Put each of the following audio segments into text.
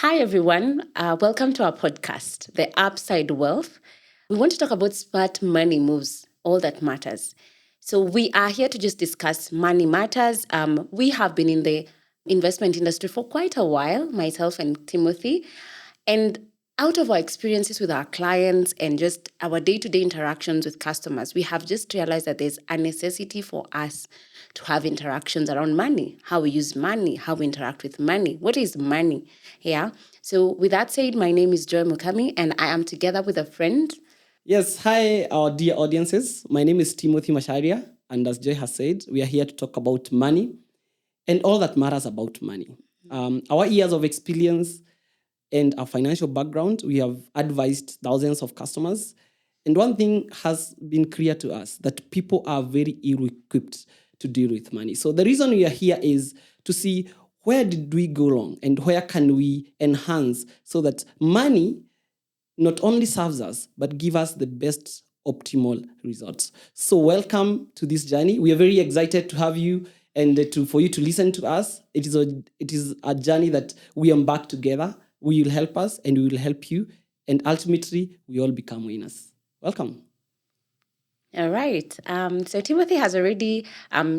Hi, everyone. Welcome to our podcast, The Upside Wealth. We want to talk about smart money moves, all that matters. So, we are here to just discuss money matters. We have been in the investment industry for quite a while, myself and Timothy. And out of our experiences with our clients and just our day-to-day interactions with customers, we have just realized that there's a necessity for us to have interactions around money, how we use money, how we interact with money. What is money? Yeah. So with that said, my name is Joy Mukami and I am together with a friend. Yes, hi, our dear audiences. My name is Timothy Masharia, and as Joy has said, we are here to talk about money and all that matters about money. Our years of experience and our financial background, we have advised thousands of customers. And one thing has been clear to us that people are very ill-equipped to deal with money. So the reason we are here is to see where did we go wrong and where can we enhance so that money not only serves us, but give us the best optimal results. So welcome to this journey. We are very excited to have you and for you to listen to us. It is a journey that we embark together. We will help us and we will help you. And ultimately, we all become winners. Welcome. All right. So Timothy has already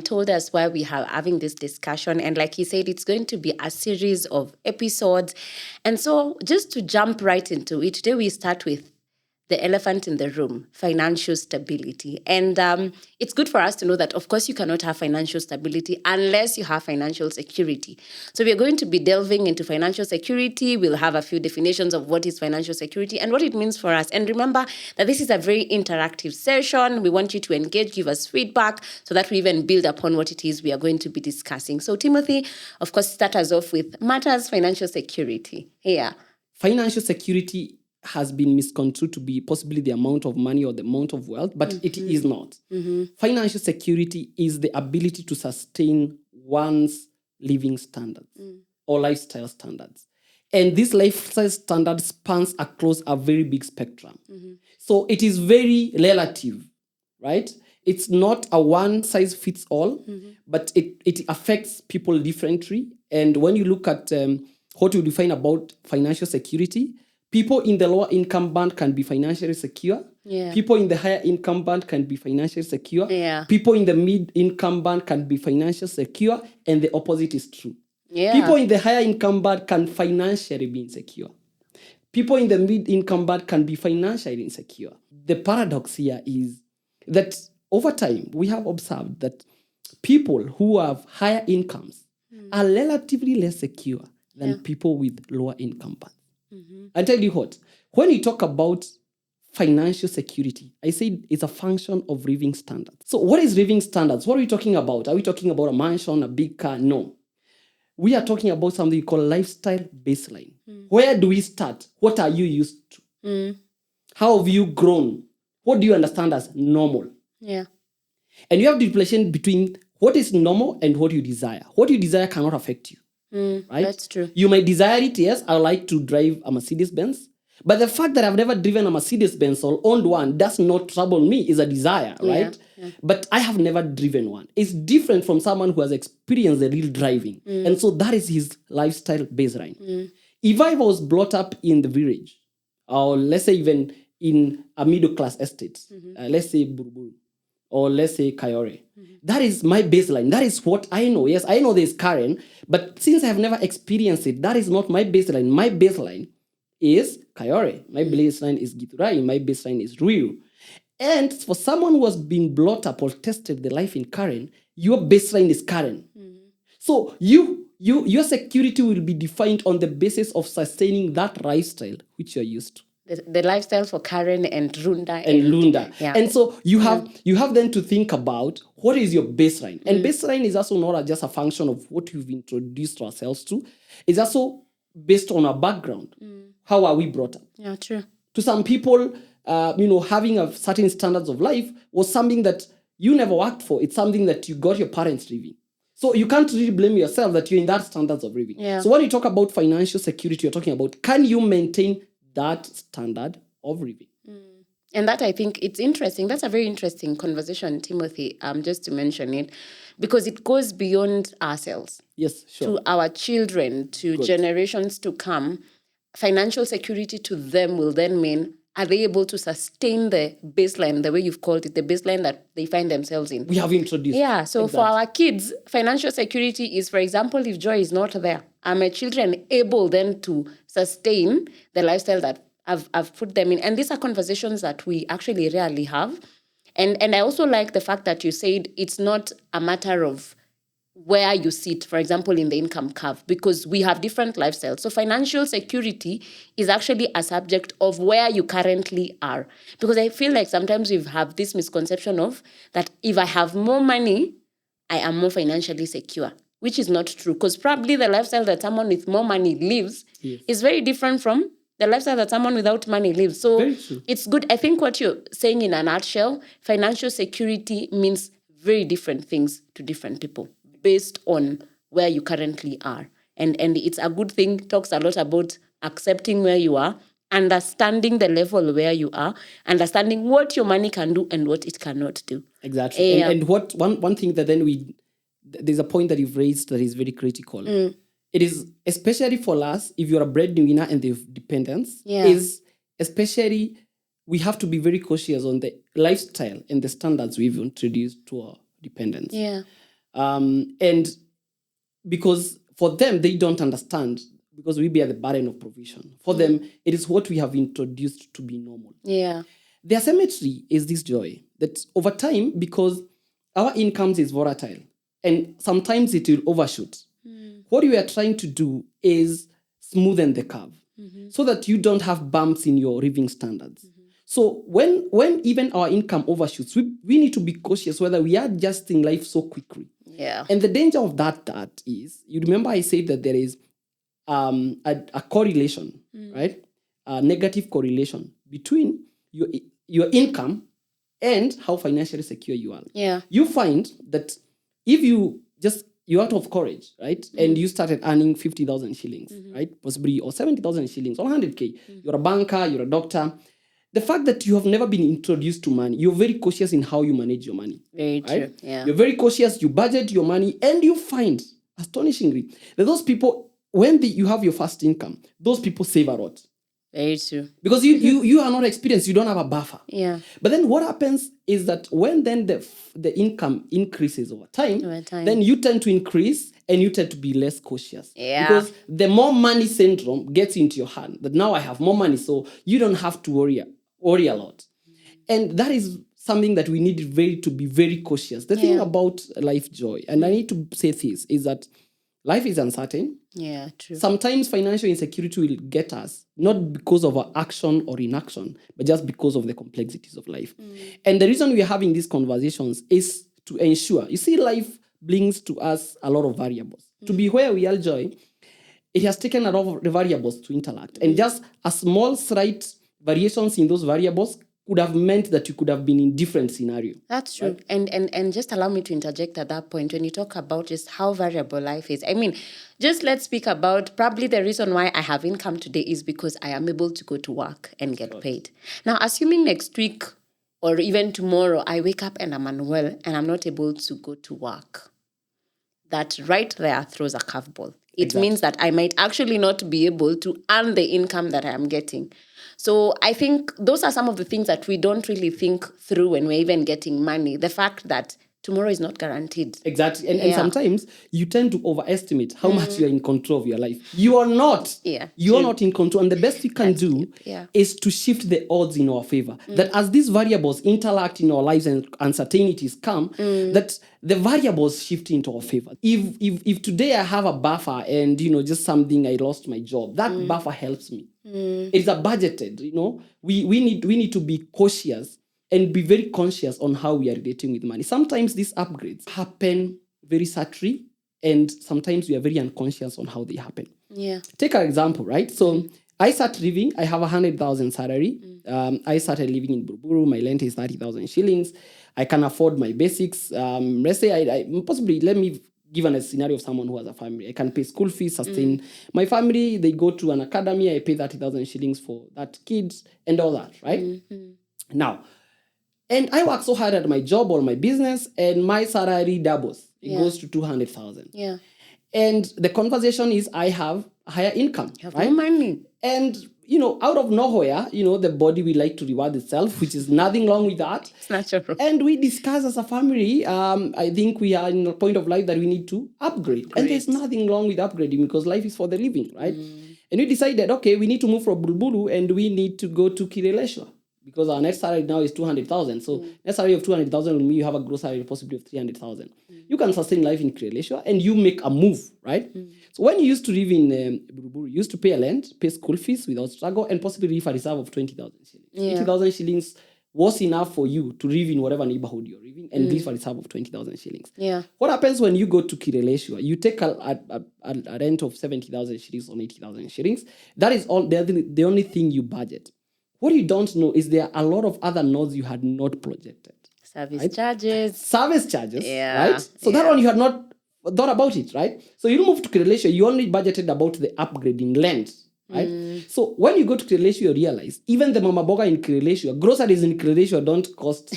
told us why we are having this discussion. And like he said, it's going to be a series of episodes. And so just to jump right into it, today we start with the elephant in the room, financial stability. And it's good for us to know that, of course, you cannot have financial stability unless you have financial security. So we're going to be delving into financial security. We'll have a few definitions of what is financial security and what it means for us. And remember that this is a very interactive session. We want you to engage, give us feedback so that we even build upon what it is we are going to be discussing. So Timothy, of course, start us off with matters financial security. Here. Financial security has been misconstrued to be possibly the amount of money or the amount of wealth, but it is not. Financial security is the ability to sustain one's living standards or lifestyle standards. And this lifestyle standard spans across a very big spectrum. So it is very relative, right? It's not a one size fits all, but it affects people differently. And when you look at what you define about financial security, people in the lower income band can be financially secure. Yeah. People in the higher income band can be financially secure. Yeah. People in the mid income band can be financially secure, and the opposite is true. Yeah. People in the higher income band can financially be insecure. People in the mid income band can be financially insecure. The paradox here is that over time, we have observed that people who have higher incomes are relatively less secure than people with lower income bands. I tell you what, when you talk about financial security, I said it's a function of living standards. So what is living standards? What are we talking about? Are we talking about a mansion, a big car? No. We are talking about something we call lifestyle baseline. Where do we start? What are you used to? How have you grown? What do you understand as normal? Yeah. And you have the relation between what is normal and what you desire. What you desire cannot affect you. Right? That's true. You might desire it, yes. I like to drive a Mercedes-Benz. But the fact that I've never driven a Mercedes-Benz or owned one does not trouble me. Is a desire, right? Yeah. But I have never driven one. It's different from someone who has experienced the real driving. And so that is his lifestyle baseline. If I was brought up in the village, or let's say even in a middle-class estate, let's say Buruburu, or let's say Kayore. That is my baseline. That is what I know. Yes, I know there's Karen, but since I have never experienced it, that is not my baseline. My baseline is Kayore. My baseline is Githurai. My baseline is Ruiru. And for someone who has been brought up or tested the life in Karen, your baseline is Karen. So your security will be defined on the basis of sustaining that lifestyle which you're used to. The lifestyle for Karen and Runda. And Lunda. Yeah. And so you have then to think about what is your baseline. And baseline is also not just a function of what you've introduced ourselves to. It's also based on our background. How are we brought up? Yeah, true. To some people, having a certain standards of life was something that you never worked for. It's something that you got your parents living. So you can't really blame yourself that you're in that standards of living. Yeah. So when you talk about financial security, you're talking about, can you maintain that standard of living? And that, I think, it's interesting. That's a very interesting conversation, Timothy, just to mention it, because it goes beyond ourselves Yes, sure. to our children, to generations to come. Financial security to them will then mean, are they able to sustain the baseline, the way you've called it, the baseline that they find themselves in? We have introduced. Yeah, so for our kids, financial security is, for example, if joy is not there, are my children able then to sustain the lifestyle that I've put them in? And these are conversations that we actually rarely have. And I also like the fact that you said it's not a matter of where you sit, for example, in the income curve, because we have different lifestyles. So financial security is actually a subject of where you currently are. Because I feel like sometimes we have this misconception of that if I have more money, I am more financially secure, which is not true. Because probably the lifestyle that someone with more money lives is very different from the lifestyle that someone without money lives. So it's good. I think what you're saying in a nutshell, financial security means very different things to different people based on where you currently are. And it's a good thing, talks a lot about accepting where you are, understanding the level where you are, understanding what your money can do and what it cannot do. Exactly. And what one thing that then there's a point that you've raised that is very critical. It is especially for us, if you're a breadwinner and they have dependents, is especially we have to be very cautious on the lifestyle and the standards we've introduced to our dependents. Yeah. And because for them, they don't understand, because we bear the burden of provision. For them, it is what we have introduced to be normal. Yeah. The asymmetry is this joy that over time, because our incomes is volatile and sometimes it will overshoot. What we are trying to do is smoothen the curve so that you don't have bumps in your living standards. So when even our income overshoots, we need to be cautious whether we are adjusting life so quickly. Yeah. And the danger of that is, you remember I said that there is a correlation, right? A negative correlation between your income and how financially secure you are. Yeah. You find that if you're out of courage, right? And you started earning 50,000 shillings, right? Possibly, or 70,000 shillings, or 100K. You're a banker, you're a doctor. The fact that you have never been introduced to money, you're very cautious in how you manage your money. Very right? true. Yeah. You're very cautious, you budget your money, and you find, astonishingly, that those people, when you have your first income, those people save a lot. Very true. Because you are not experienced, you don't have a buffer. Yeah. But then what happens is that when then the income increases over time, then you tend to increase and you tend to be less cautious. Yeah. Because the more money syndrome gets into your hand, that now I have more money, so you don't have to worry a lot. And that is something that we need to be very cautious. The thing about life joy, and I need to say this, is that life is uncertain. Yeah, true. Sometimes financial insecurity will get us, not because of our action or inaction, but just because of the complexities of life. And the reason we are having these conversations is to ensure, you see, life brings to us a lot of variables. To be where we are joy, it has taken a lot of the variables to interact. And just a small, slight variations in those variables could have meant that you could have been in different scenario. That's true. Right? And just allow me to interject at that point when you talk about just how variable life is. I mean, just let's speak about probably the reason why I have income today is because I am able to go to work and get paid. Now, assuming next week or even tomorrow, I wake up and I'm unwell and I'm not able to go to work, that right there throws a curveball. It means that I might actually not be able to earn the income that I am getting. So I think those are some of the things that we don't really think through when we're even getting money. The fact that tomorrow is not guaranteed. Exactly. And sometimes you tend to overestimate how much you're in control of your life. You are not. You are not in control. And the best we can do is to shift the odds in our favor. That as these variables interact in our lives and uncertainties come, that the variables shift into our favor. If today I have a buffer and, just something, I lost my job, that buffer helps me. It's a budgeted, we need to be cautious and be very conscious on how we are relating with money. Sometimes these upgrades happen very subtly, and sometimes we are very unconscious on how they happen. Yeah. Take an example, right? So I started living, I have 100,000 salary. I started living in Buruburu. My rent is 30,000 shillings. I can afford my basics. Let's say I possibly, let me give a scenario of someone who has a family. I can pay school fees, sustain my family. They go to an academy. I pay 30,000 shillings for that kid and all that, right? Now, and I work so hard at my job or my business, and my salary doubles. It goes to 200,000. Yeah. And the conversation is, I have a higher income. You have right? more money. And, out of nowhere, the body will like to reward itself, which is nothing wrong with that. It's natural. And we discuss as a family, I think we are in a point of life that we need to upgrade. And there's nothing wrong with upgrading because life is for the living, right? And we decided, okay, we need to move from Bulbulu and we need to go to Kireleshwa because our net salary now is 200,000. So net salary of 200,000 will mean you have a gross salary possibly of 300,000. You can sustain life in Kireleshwa and you make a move, right? So when you used to live in Bulbulu, you used to pay a rent, pay school fees without struggle, and possibly leave a reserve of 20,000 shillings. 20,000 shillings was enough for you to live in whatever neighborhood you're living and leave a reserve of 20,000 shillings. Yeah. What happens when you go to Kireleshwa? You take a rent of 70,000 shillings or 80,000 shillings. That is all the only thing you budget. What you don't know is there are a lot of other nodes you had not projected. Service charges. Right? So that one you had not thought about it, right? So you move to Kireleshwa, you only budgeted about the upgrading land, right? So when you go to Kireleshwa, you realize even the mama boga in Kireleshwa, groceries in Kireleshwa don't cost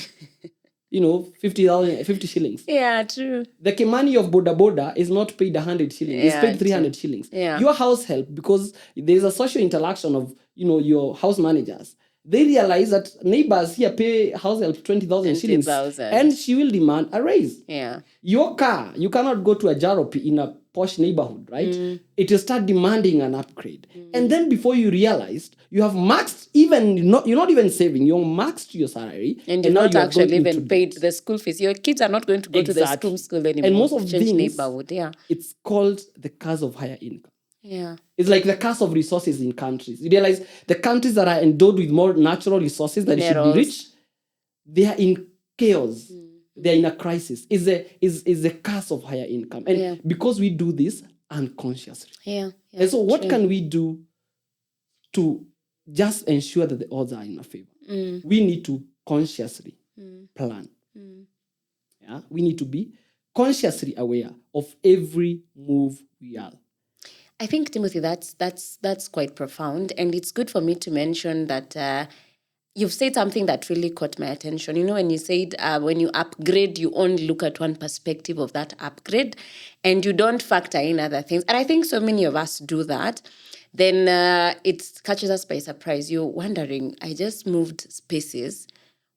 50 shillings. Yeah, true. The Kimani of Boda Boda is not paid 100 shillings. It's paid 300 shillings. Yeah. Your house help, because there's a social interaction of, your house managers. They realize that neighbors here pay house help 20,000 shillings. And she will demand a raise. Yeah. Your car, you cannot go to a Jalopy in a posh neighborhood, right? It will start demanding an upgrade. And then before you realized, you have maxed you're not even saving, you're maxed your salary. And you've not actually even paid the school fees. Your kids are not going to go to the school anymore. And most of things, neighborhood. Yeah. It's called the curse of higher income. Yeah. It's like the curse of resources in countries. You realize the countries that are endowed with more natural resources that should be rich, they are in chaos. They're in a crisis. Is the curse of higher income. And because we do this unconsciously. Yeah. And so what can we do to just ensure that the odds are in our favor? We need to consciously plan. Yeah? We need to be consciously aware of every move we are. I think, Timothy, that's quite profound. And it's good for me to mention that you've said something that really caught my attention. When you said when you upgrade, you only look at one perspective of that upgrade and you don't factor in other things. And I think so many of us do that. Then it catches us by surprise. You're wondering, I just moved spaces.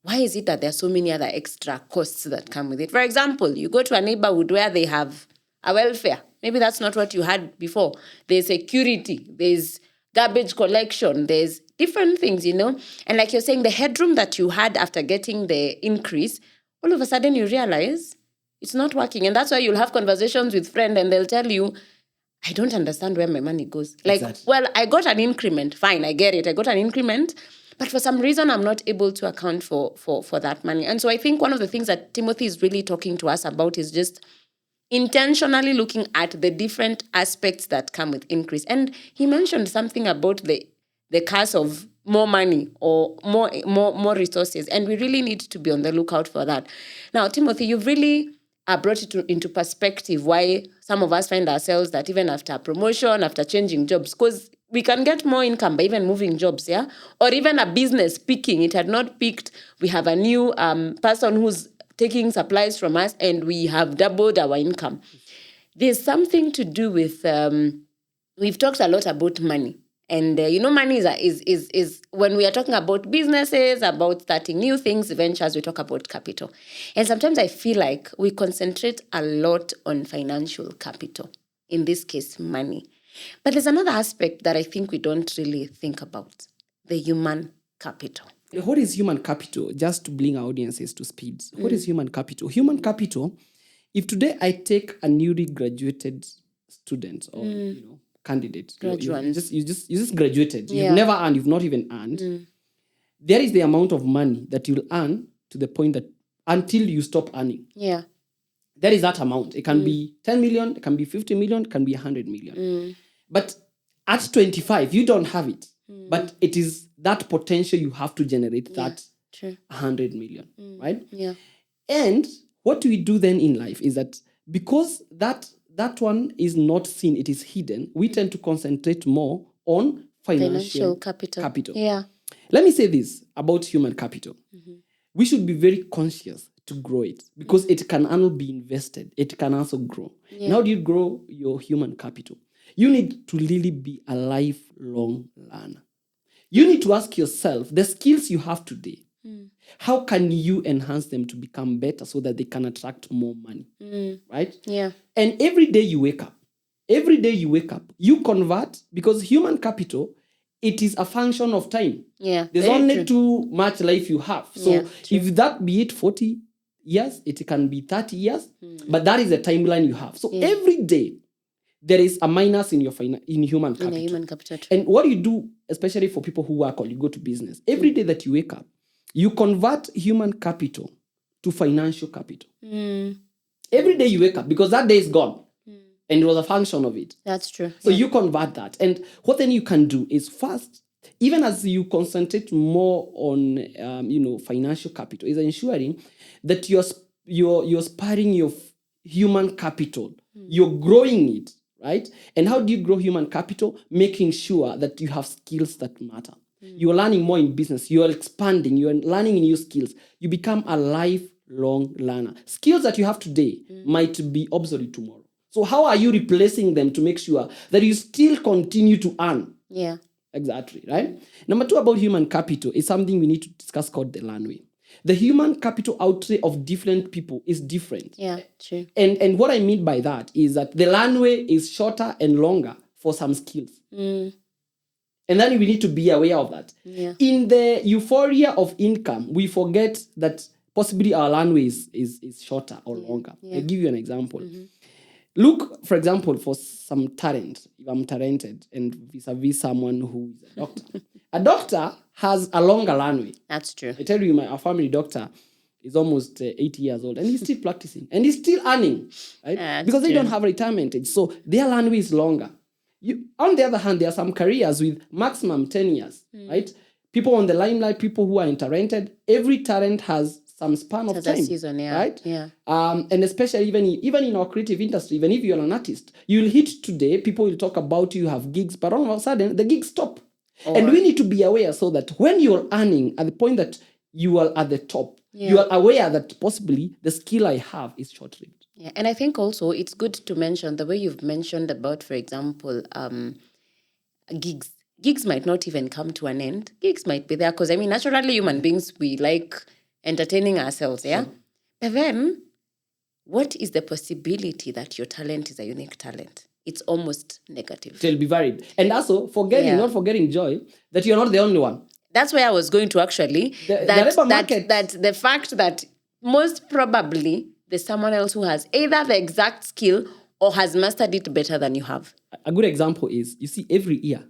Why is it that there are so many other extra costs that come with it? For example, you go to a neighborhood where they have a welfare. Maybe that's not what you had before. There's security, there's garbage collection, there's different things, And like you're saying, the headroom that you had after getting the increase, all of a sudden you realize it's not working. And that's why you'll have conversations with friends and they'll tell you, I don't understand where my money goes. Like, well, I got an increment. Fine, I get it. I got an increment. But for some reason, I'm not able to account for that money. And so I think one of the things that Timothy is really talking to us about is just intentionally looking at the different aspects that come with increase. And he mentioned something about the curse of more money or more resources. And we really need to be on the lookout for that. Now, Timothy, you've really brought it into perspective why some of us find ourselves that even after a promotion, after changing jobs, because we can get more income by even moving jobs, yeah? Or even a business peaking. It had not peaked. We have a new person who's taking supplies from us and we have doubled our income. There's something to do with, we've talked a lot about money. And, money is when we are talking about businesses, about starting new things, ventures, we talk about capital. And sometimes I feel like we concentrate a lot on financial capital, in this case, money. But there's another aspect that I think we don't really think about, the human capital. What is human capital? Just to bring our audiences to speed. What is human capital? Human capital, if today I take a newly graduated student or, candidate, you just graduated. Yeah. You've never earned, you've not even earned. There is the amount of money that you'll earn to the point that until you stop earning. Yeah. There is that amount. It can be 10 million, it can be 50 million, it can be 100 million. But at 25, you don't have it. But it is that potential you have to generate that 100 million, right? Yeah. And what we do then in life is that because that one is not seen, it is hidden, we tend to concentrate more on financial capital. Yeah. Let me say this about human capital. We should be very conscious to grow it because it can only be invested. It can also grow. And how do you grow your human capital? You need to really be a lifelong learner. You need to ask yourself, the skills you have today, how can you enhance them to become better so that they can attract more money? Right? Yeah. And every day you wake up, you convert, because human capital, it is a function of time. Yeah. There's very only true. too much life you have. So Yeah, true. if that be it 40 years, it can be 30 years, but that is the timeline you have. So every day there is a minus in your in human In capital. a human capital. True. And what you do, especially for people who work or you go to business, every day that you wake up, you convert human capital to financial capital. Every day you wake up, because that day is gone. And it was a function of it. That's true. So you convert that. And what then you can do is first, even as you concentrate more on financial capital, is ensuring that you're sparing your human capital. You're growing it, right? And how do you grow human capital? Making sure that you have skills that matter. You're learning more in business. You're expanding. You're learning new skills. You become a lifelong learner. Skills that you have today might be obsolete tomorrow. So how are you replacing them to make sure that you still continue to earn? Yeah. Exactly, right? Number 2 about human capital is something we need to discuss called the learnway. The human capital outlay of different people is different. Yeah, true. And what I mean by that is that the learnway is shorter and longer for some skills. And then we need to be aware of that. Yeah. In the euphoria of income, we forget that possibly our learnway is shorter or longer. Yeah. I'll give you an example. Look, for example, for some talent. If I'm talented and vis-a-vis someone who is a doctor. A doctor has a longer learnway. That's true. I tell you, our family doctor is almost 80 years old and he's still practicing and he's still earning, right? That's because they true. don't have retirement age. So their learnway is longer. On the other hand, there are some careers with maximum 10 years, right? People on the limelight, people who are talented, every talent has some span of time, season, yeah. right? Yeah. And especially even in our creative industry, even if you're an artist, you'll hit today, people will talk about you have gigs, but all of a sudden the gigs stop. And we need to be aware so that when you're earning at the point that you are at the top, you are aware that possibly the skill I have is short-lived. Yeah, and I think also it's good to mention the way you've mentioned about, for example, gigs. Gigs might not even come to an end. Gigs might be there because, naturally human beings, we like entertaining ourselves, yeah? Sure. But then, what is the possibility that your talent is a unique talent? It's almost negative. It'll be varied. And also, not forgetting, Joy, that you're not the only one. That's where I was going to actually. That the fact that most probably there's someone else who has either the exact skill or has mastered it better than you have. A good example is, you see, every year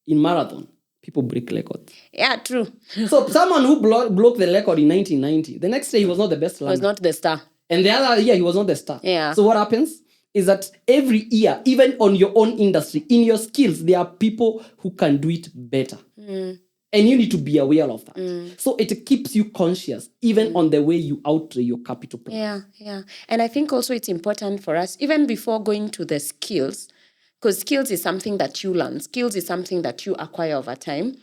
in marathon, people break records. Yeah, true. So someone who broke the record in 1990, the next year he was not the best runner. He was not the star. And the other year he was not the star. Yeah. So what happens is that every year, even on your own industry, in your skills, there are people who can do it better. And you need to be aware of that. So it keeps you conscious, even on the way you outlay your capital plan. Yeah. And I think also it's important for us, even before going to the skills, because skills is something that you learn. Skills is something that you acquire over time.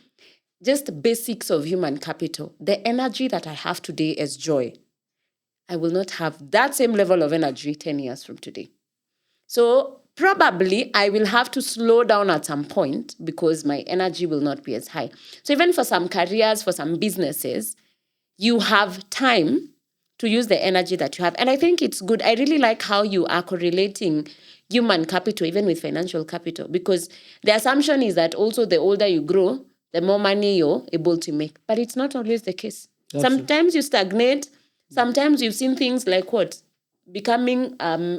Just basics of human capital. The energy that I have today is joy. I will not have that same level of energy 10 years from today. So probably I will have to slow down at some point because my energy will not be as high. So even for some careers, for some businesses, you have time to use the energy that you have. And I think it's good. I really like how you are correlating human capital even with financial capital, because the assumption is that also the older you grow, the more money you're able to make. But it's not always the case. Sometimes you stagnate. Sometimes you've seen things like what? Becoming,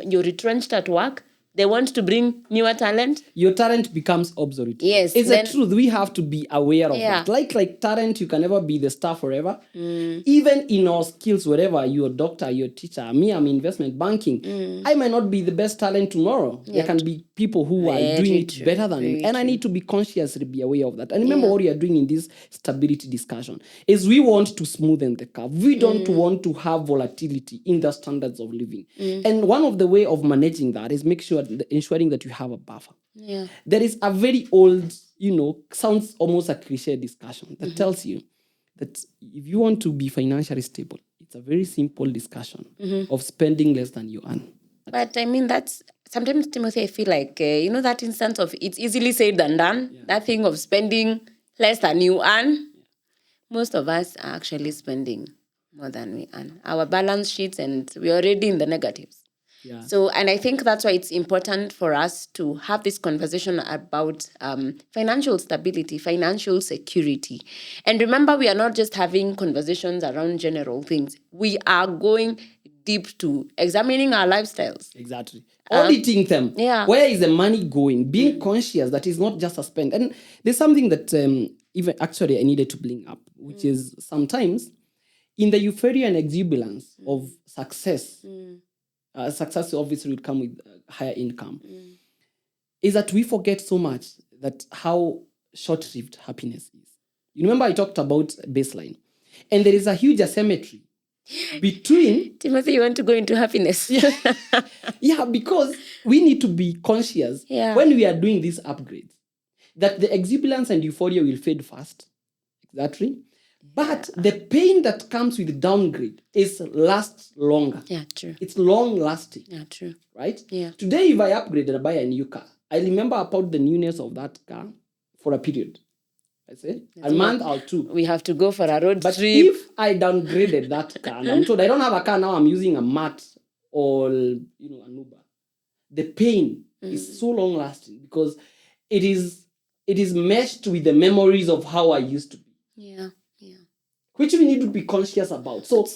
you're retrenched at work. They want to bring newer talent. Your talent becomes obsolete. Yes. It's the truth. We have to be aware of Yeah. that. Like talent, you can never be the star forever. Even in our skills, wherever you're a doctor, you're a teacher, me, I'm investment banking. I might not be the best talent tomorrow. There can be people who are doing it better than me. And I need to be consciously be aware of that. And remember what we are doing in this stability discussion is we want to smoothen the curve. We don't want to have volatility in the standards of living. And one of the way of managing that is ensuring that you have a buffer. Yeah. There is a very old, sounds almost a cliche discussion that tells you that if you want to be financially stable, it's a very simple discussion of spending less than you earn. But I mean, that's sometimes, Timothy, I feel like, that instance of it's easily said than done, that thing of spending less than you earn. Most of us are actually spending more than we earn. Our balance sheets, and we're already in the negatives. Yeah. So, and I think that's why it's important for us to have this conversation about financial stability, financial security. And remember, we are not just having conversations around general things. We are going deep to examining our lifestyles. Exactly. Auditing them. Yeah. Where is the money going? Being conscious that is not just a spend. And there's something that even actually I needed to bring up, which is sometimes in the euphoria and exuberance of success, success obviously would come with higher income, is that we forget so much that how short-lived happiness is. You remember I talked about baseline, and there is a huge asymmetry between Timothy, you want to go into happiness? yeah, because we need to be conscious when we are doing these upgrades that the exuberance and euphoria will fade fast. Exactly. But the pain that comes with downgrade lasts longer. Yeah, true. It's long lasting. Yeah, true. Right? Yeah. Today, if I upgrade and I buy a new car, I remember about the newness of that car for a period. I say a month or two. We have to go for a road But trip. if I downgraded that car and I'm told I don't have a car now, I'm using a mat or an Uber, the pain is so long lasting because it is meshed with the memories of how I used to be. Yeah. Which we need to be conscious about. So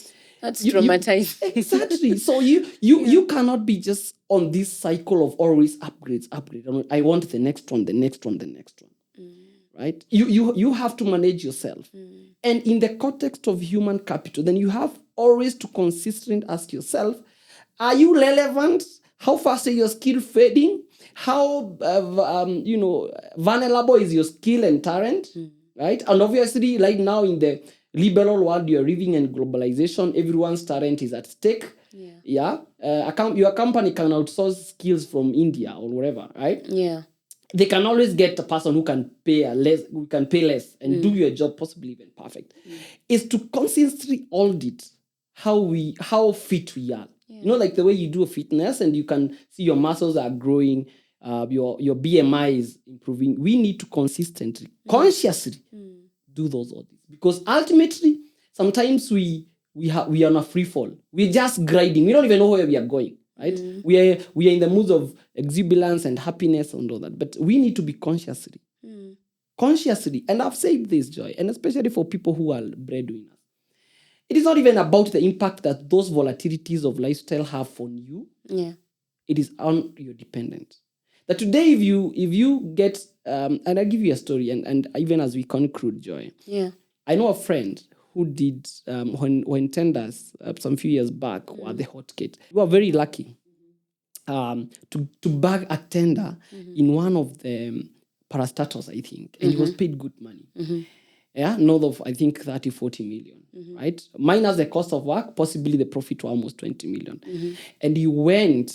that's traumatizing. Exactly. So you cannot be just on this cycle of always upgrade. I want the next one. Right? You have to manage yourself. And in the context of human capital, then you have always to consistently ask yourself, are you relevant? How fast are your skill fading? How vulnerable is your skill and talent? Right? And obviously, right now in the liberal world you're living in globalization, everyone's talent is at stake. Your company can outsource skills from India or wherever, right? Yeah. They can always get a person who can pay less and do your job possibly even perfect. Is to consistently audit how fit we are. Like the way you do a fitness and you can see your muscles are growing, your BMI is improving. We need to consistently, consciously do those audits because ultimately sometimes we are on a free fall. We're just grinding. We don't even know where we are going. Right? We are in the moods of exuberance and happiness and all that, but we need to be consciously. And I've said this, Joy, and especially for people who are breadwinners. It is not even about the impact that those volatilities of lifestyle have on you. Yeah. It is on your dependent. That today, if you get, and I'll give you a story, and even as we conclude, Joy. Yeah. I know a friend who did when tenders some few years back were the hot kit. We were very lucky to bag a tender in one of the parastatals, I think, and he was paid good money. Yeah, north of I think 30-40 million, right? Minus the cost of work, possibly the profit were almost 20 million. And he went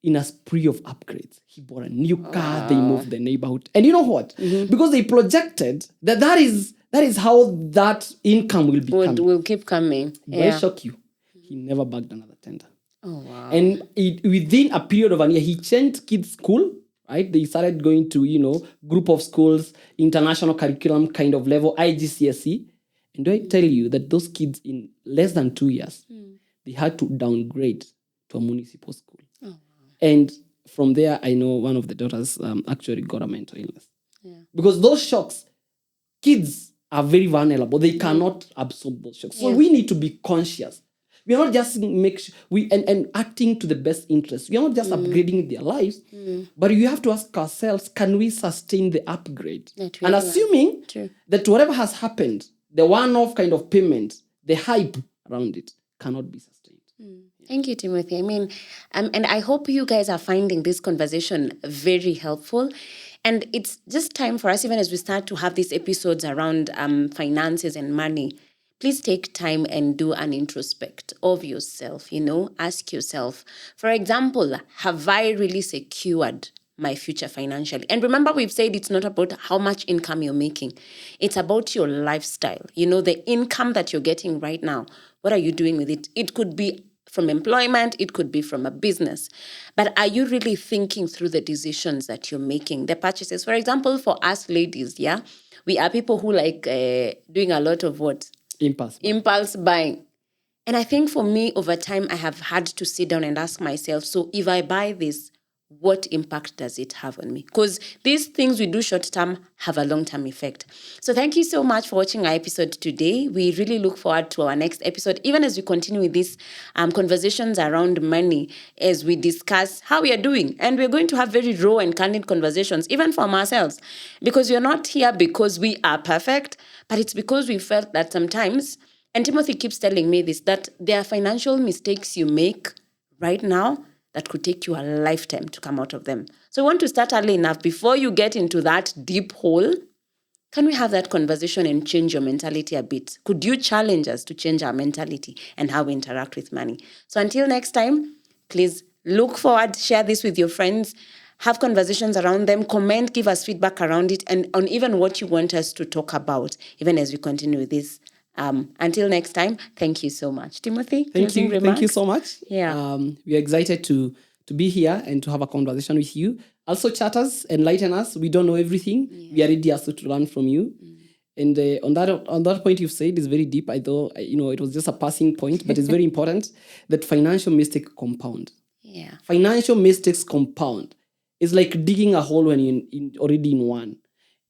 in a spree of upgrades. He bought a new car, they moved the neighborhood. And you know what? Because they projected that is how that income will become. Will keep coming. Will I shock you? He never bagged another tender. Oh, wow. And within a period of a year, he changed kids' school, right? They started going to, group of schools, international curriculum kind of level, IGCSE. And do I tell you that those kids in less than 2 years, they had to downgrade to a municipal school. Oh, wow. And from there, I know one of the daughters actually got a mental illness. Yeah. Because those shocks, kids are very vulnerable. They cannot absorb those shocks. So we need to be conscious. We are not just and acting to the best interest. We are not just upgrading their lives, but you have to ask ourselves, can we sustain the upgrade? And assuming that whatever has happened, the one-off kind of payment, the hype around it cannot be sustained. Thank you, Timothy. I mean, and I hope you guys are finding this conversation very helpful. And it's just time for us, even as we start to have these episodes around finances and money, please take time and do an introspect of yourself, ask yourself, for example, have I really secured my future financially. And remember, we've said it's not about how much income you're making. It's about your lifestyle. The income that you're getting right now. What are you doing with it? It could be from employment, it could be from a business. But are you really thinking through the decisions that you're making, the purchases? For example, for us ladies, we are people who like doing a lot of what? Impulse buying. And I think for me, over time, I have had to sit down and ask myself, so if I buy this, what impact does it have on me? Because these things we do short term have a long term effect. So thank you so much for watching our episode today. We really look forward to our next episode, even as we continue with these conversations around money, as we discuss how we are doing. And we're going to have very raw and candid conversations, even from ourselves, because we're not here because we are perfect, but it's because we felt that sometimes, and Timothy keeps telling me this, that there are financial mistakes you make right now that could take you a lifetime to come out of them. So we want to start early enough before you get into that deep hole. Can we have that conversation and change your mentality a bit? Could you challenge us to change our mentality and how we interact with money? So until next time, please look forward, share this with your friends, have conversations around them, comment, give us feedback around it, and on even what you want us to talk about, even as we continue with this. Until next time, thank you so much. Timothy, Thank you so much. Yeah. We are excited to be here and to have a conversation with you. Also, chat us, enlighten us. We don't know everything. Yeah. We are ready also to learn from you. And on that point you've said is very deep. I thought it was just a passing point, but it's very important that financial mistakes compound. Yeah. Financial mistakes compound. It's like digging a hole when you're already in one.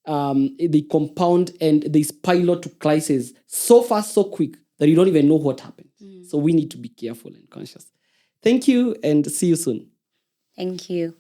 They compound and they spiral to crisis so fast, so quick that you don't even know what happened. So we need to be careful and conscious. Thank you and see you soon. Thank you.